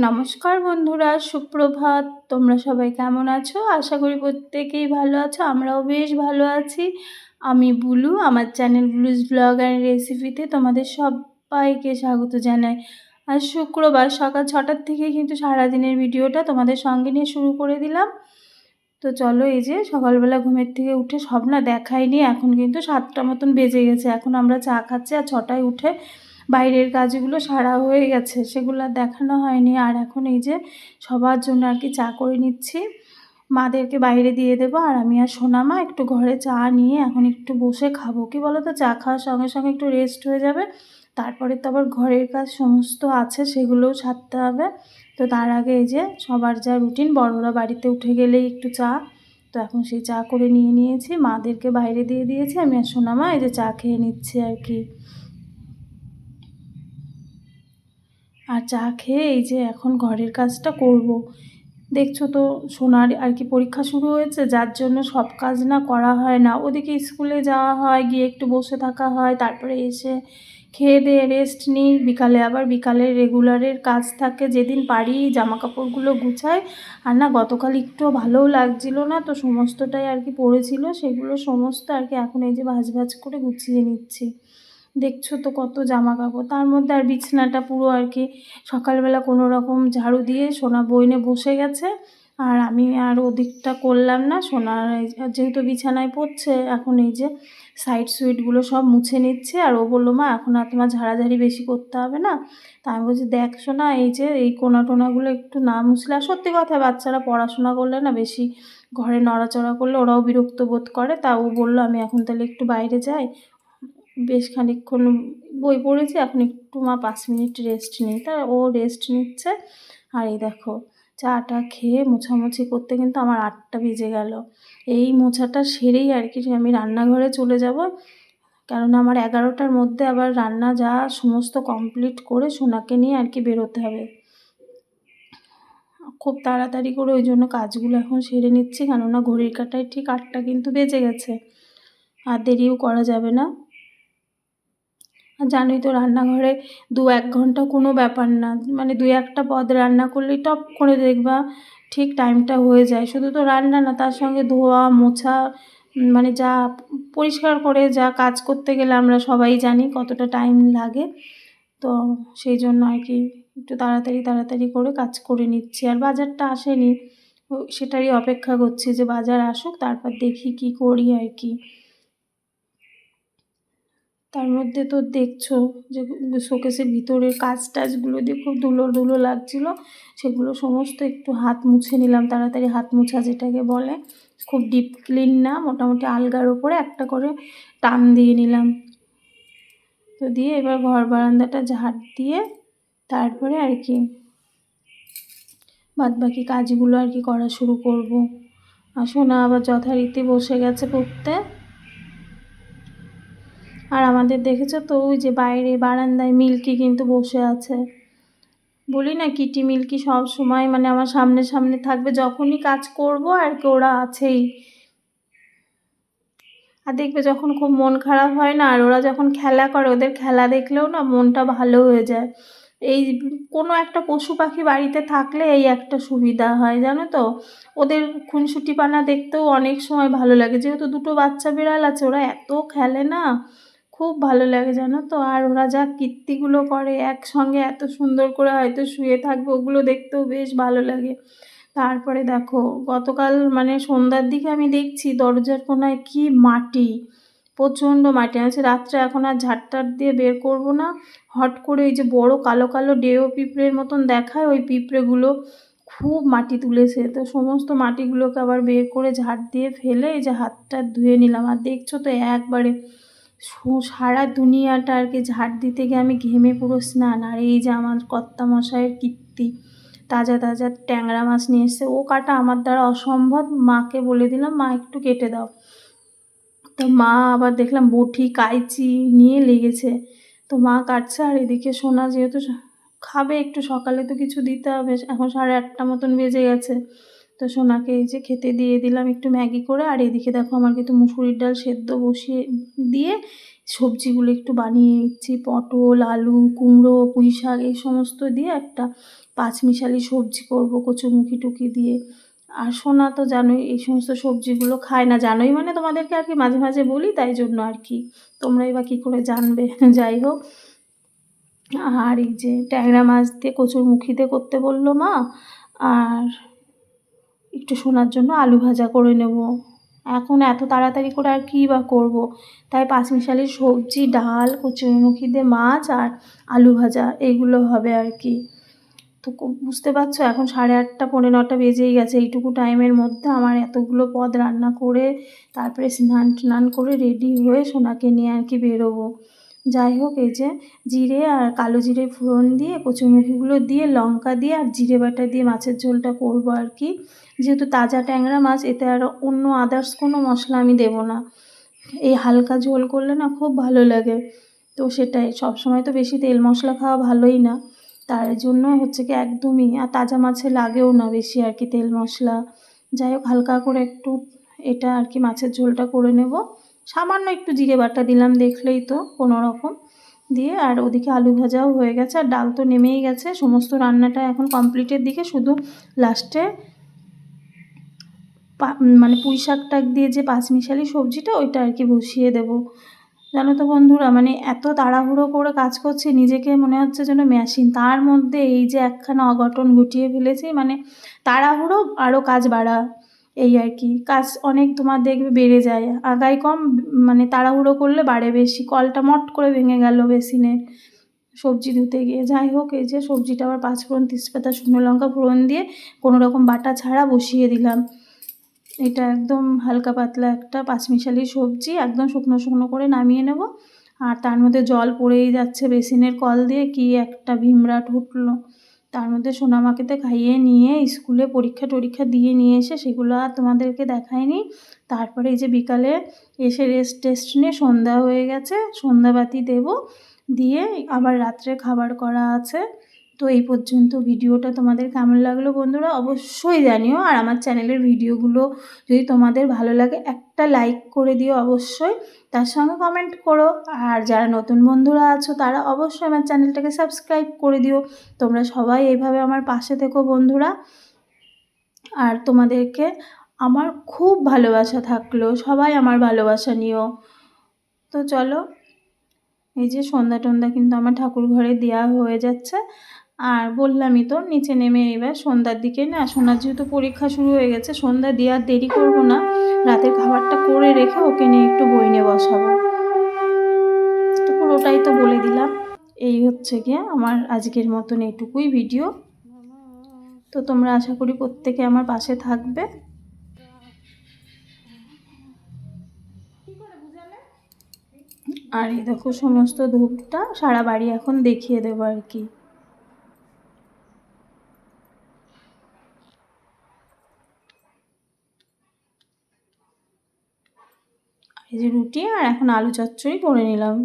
নমস্কার বন্ধুরা, সুপ্রভাত। তোমরা সবাই কেমন আছো? আশা করি প্রত্যেকেই ভালো আছো। আমরাও বেশ ভালো আছি। আমি বুলু, আমার চ্যানেল বুলুস ব্লগ অ্যান্ড রেসিপিতে তোমাদের সবাইকে স্বাগত জানাই। আজ শুক্রবার সকাল 6টার থেকে কিন্তু সারাদিনের ভিডিওটা তোমাদের সঙ্গে নিয়ে শুরু করে দিলাম। তো চলো, এই যে সকালবেলা ঘুমের থেকে উঠে সব না দেখাইনি, এখন কিন্তু 7টা মতন বেজে গেছে। এখন আমরা চা খাচ্ছি, আর 6টায় উঠে বাইরের কাজগুলো সারা হয়ে গেছে, সেগুলো আর দেখানো হয়নি। আর এখন এই যে সবার জন্য আর কি চা করে নিচ্ছি, মাদেরকে বাইরে দিয়ে দেবো, আর আমি আর সোনামা একটু ঘরে চা নিয়ে এখন একটু বসে খাবো। কি বলো তো, চা খাওয়ার সঙ্গে সঙ্গে একটু রেস্ট হয়ে যাবে, তারপরে তো আবার ঘরের কাজ সমস্ত আছে, সেগুলোও সারতে হবে। তো তার আগে এই যে সবার যা রুটিন, বড়রা বাড়িতে উঠে গেলেই একটু চা, তো এখন সেই চা করে নিয়েছি, মাদেরকে বাইরে দিয়ে দিয়েছি, আমি আর সোনামা এই যে চা খেয়ে নিচ্ছি আর কি। আর চা খেয়ে এই যে এখন ঘরের কাজটা করব। দেখছো তো, সোনার আর কি পরীক্ষা শুরু হয়েছে, যার জন্য সব কাজ না করা হয় না। ওদিকে স্কুলে যাওয়া হয়, গিয়ে একটু বসে থাকা হয়, তারপরে এসে খেয়ে দিয়ে রেস্ট নিই, বিকালে আবার বিকালের রেগুলারের কাজ থাকে, যেদিন পারি জামা কাপড়গুলো গুছাই। আর না, গতকাল একটুও ভালোও লাগছিল না, তো সমস্তটাই আর কি পড়েছিল, সেগুলো সমস্ত আর কি এখন এই যে ভাঁজ ভাঁজ করে গুছিয়ে নিচ্ছি। দেখছো তো কত জামা কাপড়, তার মধ্যে আর বিছানাটা পুরো আর কি সকালবেলা কোনো রকম ঝাড়ু দিয়ে সোনা বইনে বসে গেছে, আর আমি আর ওদিকটা করলাম না। সোনার যেহেতু বিছানায় পড়ছে, এখন এই যে সাইড সুইটগুলো সব মুছে নিচ্ছে, আর ও বললো, মা এখন আর তোমার ঝাড়াঝাড়ি বেশি করতে হবে না। তা আমি বলছি, দেখ সোনা, এই যে এই কোনা টোনাগুলো একটু না মুছলে, আর সত্যি কথা, বাচ্চারা পড়াশোনা করলে না বেশি ঘরে নড়াচড়া করলে ওরাও বিরক্ত বোধ করে। তা ও বললো, আমি এখন তাহলে একটু বাইরে যাই, বেশ খানিকক্ষণ বই পড়েছি, এখন একটু মা 5 মিনিট রেস্ট নিই। তা ও রেস্ট নিচ্ছে, আর এই দেখো চাটা খেয়ে মোছামুছি করতে কিন্তু আমার 8টা বেজে গেল। এই মোছাটা সেরেই আর কি আমি রান্নাঘরে চলে যাব, কারণ আমার 11টার মধ্যে আবার রান্না যা সমস্ত কমপ্লিট করে সোনাকে নিয়ে আর কি বেরোতে হবে। খুব তাড়াতাড়ি করে ওই জন্য কাজগুলো এখন সেরে নিচ্ছি, কেননা ঘড়ির কাঁটায় ঠিক 8টা কিন্তু বেজে গেছে, আর দেরিও করা যাবে না। আর জানোই তো, রান্নাঘরে 2-1 ঘন্টা কোনো ব্যাপার না, মানে 2-1টা পদ রান্না করলেই টপ করে দেখবা ঠিক টাইমটা হয়ে যায়। শুধু তো রান্না না, তার সঙ্গে ধোয়া মোছা, মানে যা পরিষ্কার করে যা কাজ করতে গেলে আমরা সবাই জানি কতটা টাইম লাগে। তো সেই জন্য আর কি একটু তাড়াতাড়ি করে কাজ করে নিচ্ছি। আর বাজারটা আসেনি, সেটারই অপেক্ষা করছি যে বাজার আসুক, তারপর দেখি কি করি আর কি। তার মধ্যে তো দেখছো যে শোকেসের ভিতরের কাজ টাজগুলো দিয়ে খুব ধুলো লাগছিলো, সেগুলো সমস্ত একটু হাত মুছে নিলাম, তাড়াতাড়ি হাত মোছা যেটাকে বলে, খুব ডিপ ক্লিন না, মোটামুটি আলগার ওপরে একটা করে টান দিয়ে নিলাম। তো দিয়ে এবার ঘর বারান্দাটা ঝাড় দিয়ে তারপরে আর কি বাদবাকি কাজগুলো আর কি করা শুরু করব। আর সোনা আবার যথারীতি বসে গেছে পড়তে। আর আমাদের দেখেছো তো, ওই যে বাইরে বারান্দায় মিল্কি কিন্তু বসে আছে। বলি না, কিটি মিল্কি সব সময় মানে আমার সামনে থাকবে, যখনই কাজ করব আর কি ওরা আছেই। আর দেখবে যখন খুব মন খারাপ হয় না, আর ওরা যখন খেলা করে, ওদের খেলা দেখলেও না মনটা ভালো হয়ে যায়। এই কোনো একটা পশু পাখি বাড়িতে থাকলে এই একটা সুবিধা হয়, জানো তো, ওদের খুনসুটিপানা দেখতেও অনেক সময় ভালো লাগে। যেহেতু দুটো বাচ্চা বিড়াল আছে, ওরা এত খেলে না, খুব ভালো লাগে জানো তো। আর ওরা যা কীর্তিগুলো করে একসঙ্গে, এত সুন্দর করে হয়তো শুয়ে থাকবে, ওগুলো দেখতেও বেশ ভালো লাগে। তারপরে দেখো, গতকাল মানে সন্ধ্যার দিকে আমি দেখছি দরজার কোনায় কি মাটি, প্রচণ্ড মাটি আছে। রাত্রে এখন আর ঝাড়টার দিয়ে বের করব না, হট করে ওই যে বড় কালো কালো ডেও পিঁপড়ের মতন দেখায়, ওই পিঁপড়েগুলো খুব মাটি তুলেছে। তো সমস্ত মাটিগুলোকে আবার বের করে ঝাড় দিয়ে ফেলে এই যে হাতটা ধুয়ে নিলাম। আর দেখছো তো একবারে সারা দুনিয়াটা আর কি ঝাড় দিতে গিয়ে আমি ঘেমে পুরো স্নান। আর এই যে আমার কর্তামশাইয়ের কীর্তি, তাজা তাজা ট্যাংরা মাছ নিয়ে এসছে। ও কাটা আমার দ্বারা অসম্ভব, মাকে বলে দিলাম মা একটু কেটে দাও। তো মা আবার দেখলাম বটি কাঁইচি নিয়ে লেগেছে, তো মা কাটছে। আর এদিকে সোনা যেহেতু খাবে একটু, সকালে তো কিছু দিতে হবে, এখন 8:30 মতন বেজে গেছে। তো সোনাকে এই যে খেতে দিয়ে দিলাম একটু ম্যাগি করে। আর এদিকে দেখো আমার কিন্তু মুসুরির ডাল সেদ্ধ বসিয়ে দিয়ে সবজিগুলো একটু বানিয়ে নিচ্ছি। পটল, আলু, কুমড়ো, পুঁই শাক এই সমস্ত দিয়ে একটা পাঁচমিশালি সবজি করব কচুরমুখী টুকি দিয়ে। আর সোনা তো জানোই এই সমস্ত সবজিগুলো খায় না, জানোই মানে তোমাদেরকে আর কি মাঝে মাঝে বলি, তাই জন্য আর কি, তোমরাই বা কী করে জানবে। যাই হোক, আর এই যে ট্যাংরা মাছ দিয়ে কচুরমুখী দিয়ে করতে বললো মা, আর একটু সোনার জন্য আলু ভাজা করে নেব। এখন এত তাড়াতাড়ি করে আর কী বা করব, তাই পাঁচমিশালি সবজি, ডাল, কচুরমুখী দিয়ে মাছ আর আলু ভাজা এইগুলো হবে আর কি। তো বুঝতে পারছো এখন 8:30 9:30 বেজেই গেছে। এইটুকু টাইমের মধ্যে আমার এতগুলো পদ রান্না করে তারপরে স্নান করে রেডি হয়ে সোনাকে নিয়ে আর কি বেরোবো। যাই হোক, এই যে জিরে আর কালো জিরে ফোড়ন দিয়ে কচুরমুখিগুলো দিয়ে লঙ্কা দিয়ে আর জিরে বাটা দিয়ে মাছের ঝোলটা করবো আর কি। যেহেতু তাজা ট্যাংরা মাছ, এতে আর অন্য আদার্স কোনো মশলা আমি দেবো না। এই হালকা ঝোল করলে না খুব ভালো লাগে। তো সেটাই, সবসময় তো বেশি তেল মশলা খাওয়া ভালোই না, তার জন্য হচ্ছে কি একদমই, আর তাজা মাছে লাগেও না বেশি আর কি তেল মশলা। যাই হোক, হালকা করে একটু এটা আর কি মাছের ঝোলটা করে নেব। সামান্য একটু জিরে বাটা দিলাম, দেখলেই তো, কোনো রকম দিয়ে। আর ওদিকে আলু ভাজাও হয়ে গেছে আর ডাল তো নেমেই গেছে। সমস্ত রান্নাটা এখন কমপ্লিটের দিকে, শুধু লাস্টে মানে পুঁই শাক টাক দিয়ে যে পাঁচমিশালি সবজিটা ওইটা আর কি বসিয়ে দেবো। জানো তো বন্ধুরা, মানে এত তাড়াহুড়ো করে কাজ করছি, নিজেকে মনে হচ্ছে যেন মেশিন, তার মধ্যে এই যে একখানা অঘটন ঘটিয়ে ফেলেছি। মানে তাড়াহুড়ো আরও কাজ বাড়া, এই আর কি। কাজ অনেক তোমার দেখবে বেড়ে যায়, আগায় কম, মানে তাড়াহুড়ো করলে বাড়ে বেশি। কলটা মট করে ভেঙে গেল বেসিনের সবজি ধুতে গিয়ে। যাই হোক, এই যে সবজিটা আবার পাঁচফোড়ন, তেজপাতা, শুকনো লঙ্কা ফোড়ন দিয়ে কোনো রকম বাটা ছাড়া বসিয়ে দিলাম। এটা একদম হালকা পাতলা একটা পাঁচমিশালি সবজি, একদম শুকনো শুকনো করে নামিয়ে নেব। আর তার মধ্যে জল পড়েই যাচ্ছে বেসিনের কল দিয়ে, কি একটা ভিমরাট উঠলো। তার মধ্যে সোনামাকে তো খাইয়ে নিয়ে স্কুলে পরীক্ষা দিয়ে নিয়ে এসে সেগুলো আর তোমাদেরকে দেখায়নি। তারপরে এই যে বিকালে এসে রেস্ট নিয়ে সন্ধ্যা হয়ে গেছে, সন্ধ্যাবাতি দেব, দিয়ে আবার রাত্রে খাবার করা আছে। তো এই পর্যন্ত ভিডিওটা তোমাদের কেমন লাগলো বন্ধুরা অবশ্যই জানিও। আর আমার চ্যানেলের ভিডিওগুলো যদি তোমাদের ভালো লাগে একটা লাইক করে দিও অবশ্যই, তার সঙ্গে কমেন্ট করো। আর যারা নতুন বন্ধুরা আছো তারা অবশ্যই আমার চ্যানেলটাকে সাবস্ক্রাইব করে দিও। তোমরা সবাই এইভাবে আমার পাশে থেকো বন্ধুরা। আর তোমাদেরকে আমার খুব ভালোবাসা থাকলো, সবাই আমার ভালোবাসা নিও। তো চলো, এই যে সন্ধ্যা টন্ধ্যা কিন্তু আমার ঠাকুর ঘরে দেওয়া হয়ে যাচ্ছে। আর বললামই তো, নিচে নেমে এবার সন্ধ্যার দিকে না, সোনার যেহেতু পরীক্ষা শুরু হয়ে গেছে, সন্ধ্যা দিয়ে আর দেরি করবো না, রাতের খাবারটা করে রেখে ওকে নিয়ে একটু বইনে বসাবো। তো পুরোটাই তো বলে দিলাম। এই হচ্ছে গিয়ে আমার আজকের মতন এইটুকুই ভিডিও। তো তোমরা আশা করি প্রত্যেকে আমার পাশে থাকবে। আর এই দেখো সমস্ত ধূপটা সারা বাড়ি এখন দেখিয়ে দেবো আর কি। এই যে রুটি আর এখন আলু চচ্চড়ি করে নিলাম।